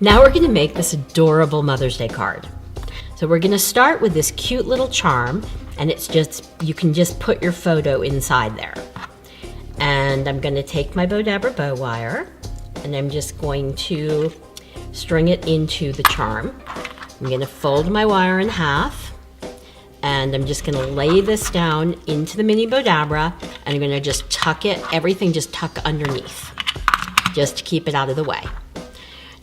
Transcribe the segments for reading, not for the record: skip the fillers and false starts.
Now we're gonna make this adorable Mother's Day card. So we're gonna start with this cute little charm, and it's just, you can just put your photo inside there. And I'm gonna take my Bowdabra bow wire, and I'm just going to string it into the charm. I'm gonna fold my wire in half, and I'm just gonna lay this down into the mini Bowdabra, and I'm gonna just tuck it, everything just tuck underneath, just to keep it out of the way.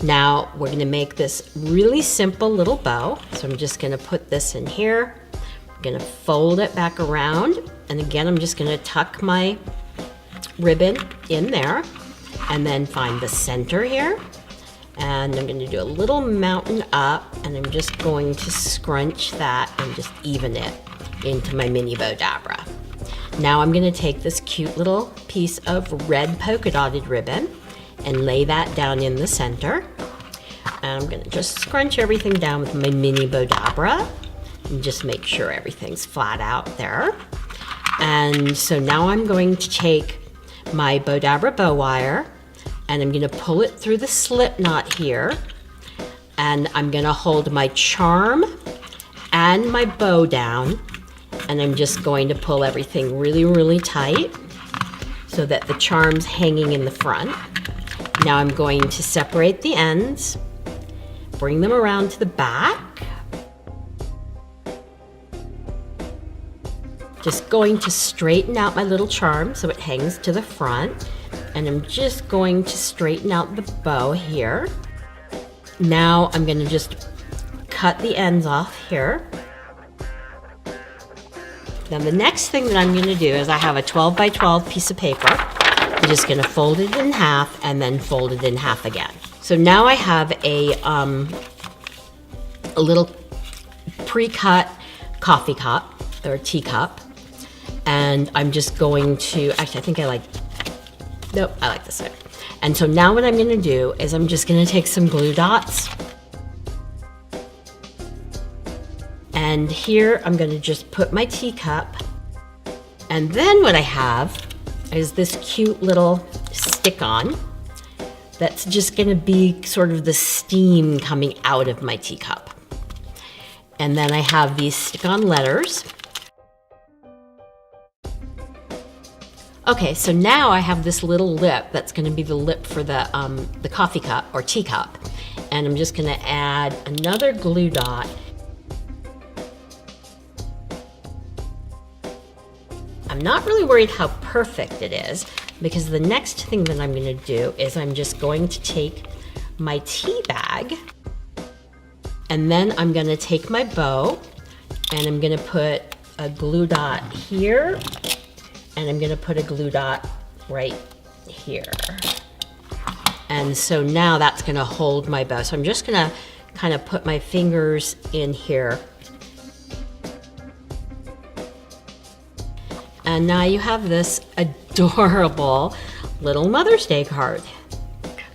Now we're gonna make this really simple little bow. So I'm just gonna put this in here. I'm gonna fold it back around. And again, I'm just gonna tuck my ribbon in there and then find the center here. And I'm gonna do a little mountain up, and I'm just going to scrunch that and just even it into my mini Bowdabra. Now I'm gonna take this cute little piece of red polka dotted ribbon and lay that down in the center. And I'm gonna just scrunch everything down with my mini Bowdabra and just make sure everything's flat out there. And so now I'm going to take my Bowdabra bow wire, and I'm gonna pull it through the slip knot here, and I'm gonna hold my charm and my bow down, and I'm just going to pull everything really, really tight so that the charm's hanging in the front. Now I'm going to separate the ends, bring them around to the back. Just going to straighten out my little charm so it hangs to the front. And I'm just going to straighten out the bow here. Now I'm going to just cut the ends off here. Now the next thing that I'm going to do is I have a 12 by 12 piece of paper. I'm just going to fold it in half and then fold it in half again. So now I have a little pre-cut coffee cup or teacup, and I'm just going to, actually I think I like this one. And so now what I'm going to do is I'm just going to take some glue dots, and here I'm going to just put my teacup, and then what I have is this cute little stick-on that's just gonna be sort of the steam coming out of my teacup. And then I have these stick-on letters. Okay, so now I have this little lip that's gonna be the lip for the coffee cup or teacup. And I'm just gonna add another glue dot. I'm not really worried how perfect it is, because the next thing that I'm going to do is I'm just going to take my tea bag, and then I'm going to take my bow, and I'm going to put a glue dot here, and I'm going to put a glue dot right here. And so now that's going to hold my bow. So I'm just going to kind of put my fingers in here. And now you have this adorable little Mother's Day card.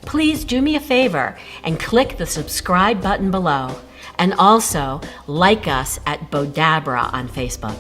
Please do me a favor and click the subscribe button below, and also like us at Bowdabra on Facebook.